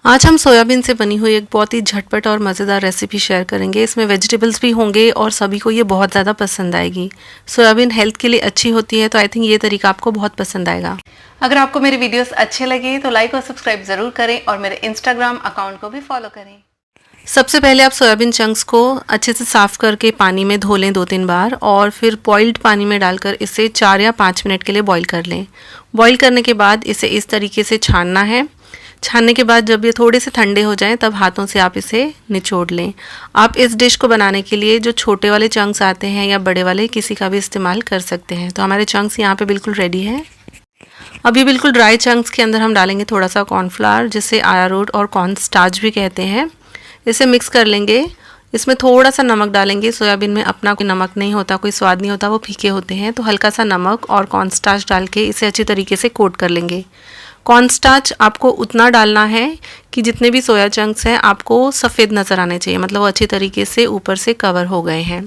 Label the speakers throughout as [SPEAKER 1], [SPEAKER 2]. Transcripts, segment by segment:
[SPEAKER 1] आज हम सोयाबीन से बनी हुई एक बहुत ही झटपट और मज़ेदार रेसिपी शेयर करेंगे। इसमें वेजिटेबल्स भी होंगे और सभी को ये बहुत ज़्यादा पसंद आएगी। सोयाबीन हेल्थ के लिए अच्छी होती है, तो आई थिंक ये तरीका आपको बहुत पसंद आएगा।
[SPEAKER 2] अगर आपको मेरे वीडियोस अच्छे लगे तो लाइक और सब्सक्राइब ज़रूर करें और मेरे इंस्टाग्राम अकाउंट को भी फॉलो करें।
[SPEAKER 1] सबसे पहले आप सोयाबीन चंक्स को अच्छे से साफ़ करके पानी में धो लें 2-3 बार और फिर बॉइल्ड पानी में डालकर इसे 4 या 5 मिनट के लिए बॉईल कर लें। बॉईल करने के बाद इसे इस तरीके से छानना है। छानने के बाद जब ये थोड़े से ठंडे हो जाएं तब हाथों से आप इसे निचोड़ लें। आप इस डिश को बनाने के लिए जो छोटे वाले चंक्स आते हैं या बड़े वाले किसी का भी इस्तेमाल कर सकते हैं। तो हमारे चंक्स यहाँ पे बिल्कुल रेडी हैं। अब ये बिल्कुल ड्राई चंक्स के अंदर हम डालेंगे थोड़ा सा कॉर्नफ्लावर, जिसे अरारोट और कॉर्न स्टार्च भी कहते हैं। इसे मिक्स कर लेंगे। इसमें थोड़ा सा नमक डालेंगे। सोयाबीन में अपना कोई नमक नहीं होता, कोई स्वाद नहीं होता, वो फीके होते हैं। तो हल्का सा नमक और कॉर्न स्टार्च डाल के इसे अच्छी तरीके से कोट कर लेंगे। कॉर्न स्टार्च आपको उतना डालना है कि जितने भी सोया चंक्स हैं आपको सफ़ेद नज़र आने चाहिए, मतलब वो अच्छी तरीके से ऊपर से कवर हो गए हैं।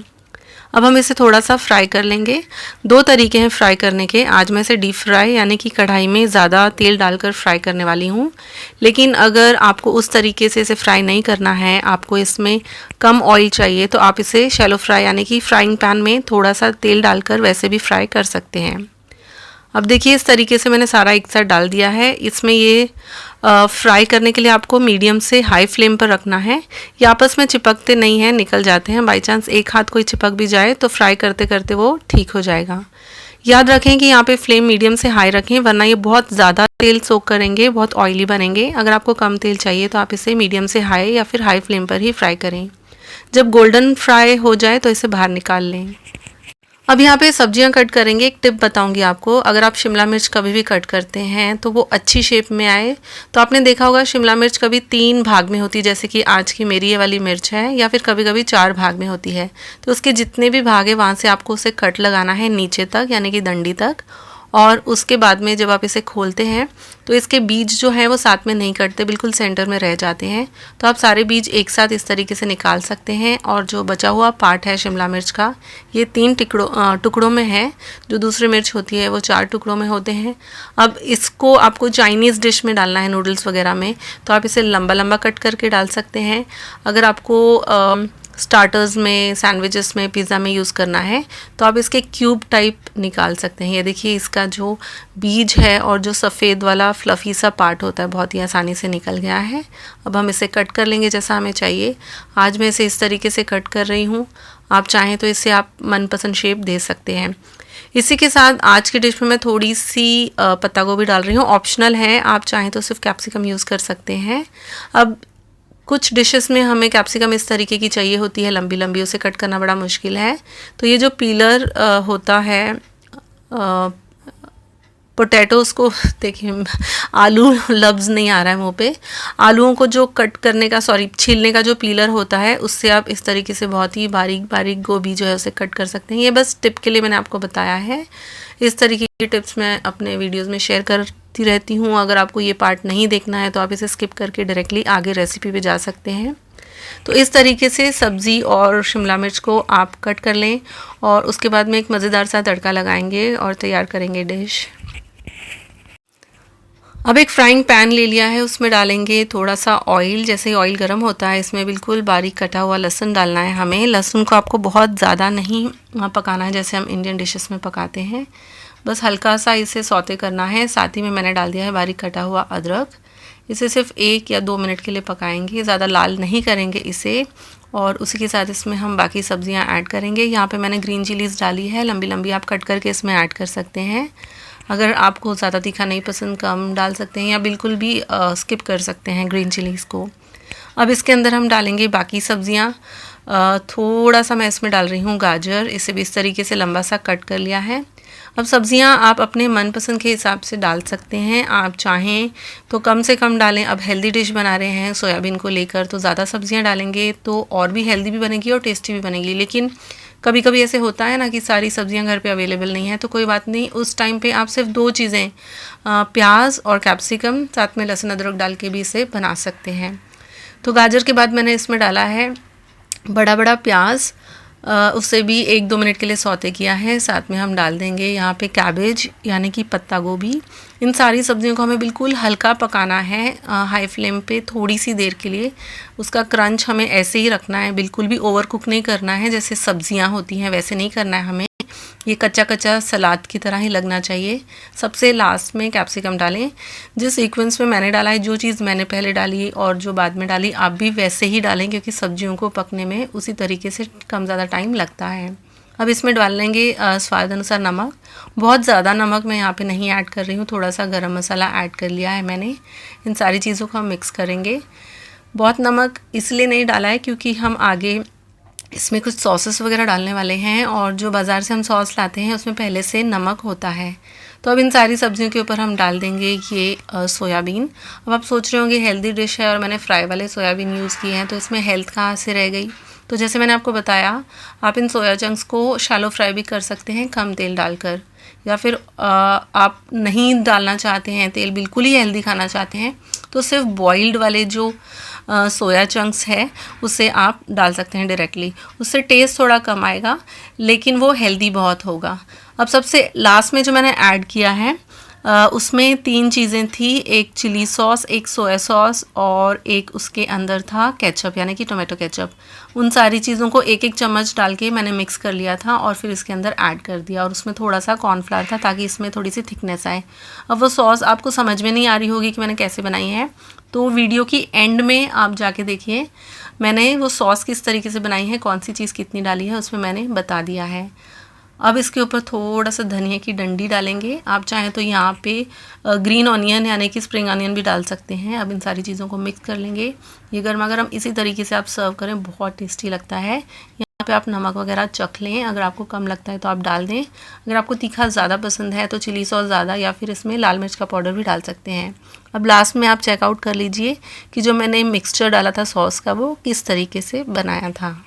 [SPEAKER 1] अब हम इसे थोड़ा सा फ्राई कर लेंगे। 2 तरीके हैं फ्राई करने के। आज मैं इसे डीप फ्राई यानी कि कढ़ाई में ज़्यादा तेल डालकर फ्राई करने वाली हूँ। लेकिन अगर आपको उस तरीके से इसे फ्राई नहीं करना है, आपको इसमें कम ऑयल चाहिए, तो आप इसे शैलो फ्राई यानी कि फ्राइंग पैन में थोड़ा सा तेल डालकर वैसे भी फ्राई कर सकते हैं। अब देखिए इस तरीके से मैंने सारा एक साथ डाल दिया है। इसमें ये फ्राई करने के लिए आपको मीडियम से हाई फ्लेम पर रखना है। ये आपस में चिपकते नहीं हैं, निकल जाते हैं। बाई चांस एक हाथ कोई चिपक भी जाए तो फ्राई करते करते वो ठीक हो जाएगा। याद रखें कि यहाँ पे फ्लेम मीडियम से हाई रखें, वरना ये बहुत ज़्यादा तेल सोक करेंगे, बहुत ऑयली बनेंगे। अगर आपको कम तेल चाहिए तो आप इसे मीडियम से हाई या फिर हाई फ्लेम पर ही फ्राई करें। जब गोल्डन फ्राई हो जाए तो इसे बाहर निकाल लें। अब यहाँ पे सब्जियाँ कट करेंगे। एक टिप बताऊंगी आपको, अगर आप शिमला मिर्च कभी भी कट करते हैं तो वो अच्छी शेप में आए। तो आपने देखा होगा शिमला मिर्च कभी 3 भाग में होती है, जैसे कि आज की मेरी ये वाली मिर्च है, या फिर कभी कभी 4 भाग में होती है। तो उसके जितने भी भाग है वहाँ से आपको उसे कट लगाना है नीचे तक, यानी कि डंडी तक। और उसके बाद में जब आप इसे खोलते हैं तो इसके बीज जो हैं वो साथ में नहीं कटते, बिल्कुल सेंटर में रह जाते हैं। तो आप सारे बीज एक साथ इस तरीके से निकाल सकते हैं। और जो बचा हुआ पार्ट है शिमला मिर्च का, ये 3 टुकड़ों में है। जो दूसरी मिर्च होती है वो 4 टुकड़ों में होते हैं। अब इसको आपको चाइनीज़ डिश में डालना है, नूडल्स वगैरह में, तो आप इसे लंबा लंबा कट करके डाल सकते हैं। अगर आपको स्टार्टर्स में, सैंडविचेस में, पिज़्ज़ा में यूज़ करना है तो आप इसके क्यूब टाइप निकाल सकते हैं। ये देखिए इसका जो बीज है और जो सफ़ेद वाला फ्लफ़ी सा पार्ट होता है बहुत ही आसानी से निकल गया है। अब हम इसे कट कर लेंगे जैसा हमें चाहिए। आज मैं इसे इस तरीके से कट कर रही हूँ। आप चाहें तो इसे आप मनपसंद शेप दे सकते हैं। इसी के साथ आज की डिश में मैं थोड़ी सी पत्ता गोभी डाल रही हूँ, ऑप्शनल है। आप चाहें तो सिर्फ कैप्सिकम यूज़ कर सकते हैं। अब कुछ डिशेस में हमें कैप्सिकम इस तरीके की चाहिए होती है, लंबी लंबी, उसे कट करना बड़ा मुश्किल है। तो ये जो पीलर होता है पोटैटोज़ को देखिए आलू लफ्ज़ नहीं आ रहा है मुंह पे। आलूओं को जो कट करने का, छीलने का जो पीलर होता है, उससे आप इस तरीके से बहुत ही बारीक बारीक गोभी जो है उसे कट कर सकते हैं। ये बस टिप के लिए मैंने आपको बताया है। इस तरीके की टिप्स मैं अपने वीडियोज़ में शेयर करती रहती हूँ। अगर आपको ये पार्ट नहीं देखना है तो आप इसे स्किप करके डायरेक्टली आगे रेसिपी पे जा सकते हैं। तो इस तरीके से सब्ज़ी और शिमला मिर्च को आप कट कर लें और उसके बाद में एक मज़ेदार सा तड़का लगाएंगे और तैयार करेंगे डिश। अब एक फ्राइंग पैन ले लिया है, उसमें डालेंगे थोड़ा सा ऑयल। जैसे ही ऑयल गर्म होता है इसमें बिल्कुल बारीक कटा हुआ लहसुन डालना है हमें। लहसुन को आपको बहुत ज़्यादा नहीं पकाना है जैसे हम इंडियन डिशेस में पकाते हैं, बस हल्का सा इसे सौते करना है। साथ ही में मैंने डाल दिया है बारीक कटा हुआ अदरक। इसे सिर्फ 1 या 2 मिनट के लिए पकाएंगे, ज़्यादा लाल नहीं करेंगे इसे। और उसी के साथ इसमें हम बाकी सब्जियां ऐड करेंगे। यहाँ पे मैंने ग्रीन चिलीज़ डाली है, लंबी लंबी, आप कट करके इसमें ऐड कर सकते हैं। अगर आपको ज़्यादा तीखा नहीं पसंद, कम डाल सकते हैं या बिल्कुल भी स्किप कर सकते हैं ग्रीन चिलीज़ को। अब इसके अंदर हम डालेंगे बाकी सब्जियां। थोड़ा सा मैं इसमें डाल रही हूँ गाजर, इसे भी इस तरीके से लंबा सा कट कर लिया है। अब सब्जियां आप अपने मनपसंद के हिसाब से डाल सकते हैं। आप चाहें तो कम से कम डालें। अब हेल्दी डिश बना रहे हैं सोयाबीन को लेकर, तो ज़्यादा सब्जियां डालेंगे तो और भी हेल्दी भी बनेगी और टेस्टी भी बनेगी। लेकिन कभी कभी ऐसे होता है ना कि सारी सब्जियां घर पे अवेलेबल नहीं है, तो कोई बात नहीं, उस टाइम पे आप सिर्फ 2 चीज़ें, प्याज और कैप्सिकम, साथ में लहसुन अदरक डाल के भी इसे बना सकते हैं। तो गाजर के बाद मैंने इसमें डाला है बड़ा बड़ा प्याज। उसे भी 1-2 मिनट के लिए सौते किया है। साथ में हम डाल देंगे यहाँ पे कैबेज यानी कि पत्ता गोभी। इन सारी सब्जियों को हमें बिल्कुल हल्का पकाना है, हाई फ्लेम पे थोड़ी सी देर के लिए। उसका क्रंच हमें ऐसे ही रखना है, बिल्कुल भी ओवर कुक नहीं करना है, जैसे सब्जियाँ होती हैं वैसे नहीं करना है हमें। ये कच्चा कच्चा सलाद की तरह ही लगना चाहिए। सबसे लास्ट में कैप्सिकम डालें। जिस सीक्वेंस में मैंने डाला है, जो चीज़ मैंने पहले डाली और जो बाद में डाली, आप भी वैसे ही डालें, क्योंकि सब्जियों को पकने में उसी तरीके से कम ज़्यादा टाइम लगता है। अब इसमें डाल लेंगे स्वाद अनुसार नमक। बहुत ज़्यादा नमक मैं यहाँ पे नहीं ऐड कर रही हूँ, थोड़ा सा गरम मसाला ऐड कर लिया है मैंने। इन सारी चीज़ों को हम मिक्स करेंगे। बहुत नमक इसलिए नहीं डाला है क्योंकि हम आगे इसमें कुछ सॉसेस वगैरह डालने वाले हैं, और जो बाज़ार से हम सॉस लाते हैं उसमें पहले से नमक होता है। तो अब इन सारी सब्जियों के ऊपर हम डाल देंगे ये सोयाबीन। अब आप सोच रहे होंगे हेल्दी डिश है और मैंने फ्राई वाले सोयाबीन यूज़ किए हैं, तो इसमें हेल्थ कहाँ से रह गई। तो जैसे मैंने आपको बताया, आप इन सोया चंक्स को शैलो फ्राई भी कर सकते हैं कम तेल डालकर, या फिर आप नहीं डालना चाहते हैं तेल, बिल्कुल ही हेल्दी खाना चाहते हैं, तो सिर्फ बॉइल्ड वाले जो सोया चंक्स है उसे आप डाल सकते हैं डायरेक्टली। उससे टेस्ट थोड़ा कम आएगा लेकिन वो हेल्दी बहुत होगा। अब सबसे लास्ट में जो मैंने ऐड किया है उसमें 3 चीज़ें थी, एक चिली सॉस, एक सोया सॉस और एक उसके अंदर था केचप यानी कि टोमेटो केचप। उन सारी चीज़ों को 1-1 चम्मच डाल के मैंने मिक्स कर लिया था और फिर इसके अंदर ऐड कर दिया, और उसमें थोड़ा सा कॉर्नफ्लावर था ताकि इसमें थोड़ी सी थिकनेस आए। अब वो सॉस आपको समझ में नहीं आ रही होगी कि मैंने कैसे बनाई है, तो वीडियो की एंड में आप जाके देखिए मैंने वो सॉस किस तरीके से बनाई है, कौन सी चीज़ कितनी डाली है, उसमें मैंने बता दिया है। अब इसके ऊपर थोड़ा सा धनिया की डंडी डालेंगे। आप चाहें तो यहाँ पे ग्रीन ऑनियन यानी कि स्प्रिंग ऑनियन भी डाल सकते हैं। अब इन सारी चीज़ों को मिक्स कर लेंगे। ये गर्मा गर्म इसी तरीके से आप सर्व करें, बहुत टेस्टी लगता है। यहाँ पे आप नमक वगैरह चख लें, अगर आपको कम लगता है तो आप डाल दें। अगर आपको तीखा ज़्यादा पसंद है तो चिली सॉस ज़्यादा या फिर इसमें लाल मिर्च का पाउडर भी डाल सकते हैं। अब लास्ट में आप चेकआउट कर लीजिए कि जो मैंने मिक्सचर डाला था सॉस का, वो किस तरीके से बनाया था।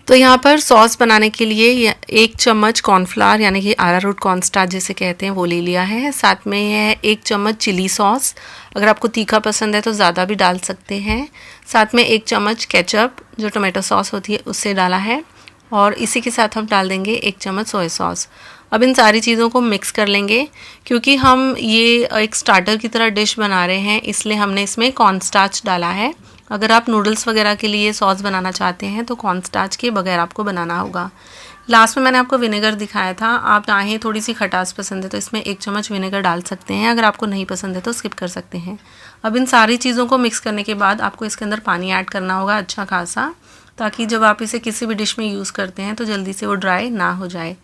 [SPEAKER 1] तो यहाँ पर सॉस बनाने के लिए 1 चम्मच कॉर्नफ्लावर यानी कि अरारोट कॉर्नस्टार्च जिसे कहते हैं वो ले लिया है। साथ में है 1 चम्मच चिली सॉस, अगर आपको तीखा पसंद है तो ज़्यादा भी डाल सकते हैं। साथ में 1 चम्मच केचप जो टोमेटो सॉस होती है उससे डाला है, और इसी के साथ हम डाल देंगे 1 चम्मच सोया सॉस। अब इन सारी चीज़ों को मिक्स कर लेंगे। क्योंकि हम ये एक स्टार्टर की तरह डिश बना रहे हैं इसलिए हमने इसमें कॉर्नस्टार्च डाला है। अगर आप नूडल्स वगैरह के लिए सॉस बनाना चाहते हैं तो कॉर्नस्टार्च के बगैर आपको बनाना होगा। लास्ट में मैंने आपको विनेगर दिखाया था, आप चाहें थोड़ी सी खटास पसंद है तो इसमें 1 चम्मच विनेगर डाल सकते हैं, अगर आपको नहीं पसंद है तो स्किप कर सकते हैं। अब इन सारी चीज़ों को मिक्स करने के बाद आपको इसके अंदर पानी ऐड करना होगा अच्छा खासा, ताकि जब आप इसे किसी भी डिश में यूज़ करते हैं तो जल्दी से वो ड्राई ना हो जाए।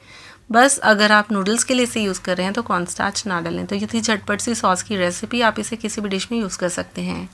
[SPEAKER 1] बस अगर आप नूडल्स के लिए इसे यूज़ कर रहे हैं तो कॉर्नस्टार्च ना डालें। तो ये थी झटपट सी सॉस की रेसिपी, आप इसे किसी भी डिश में यूज़ कर सकते हैं।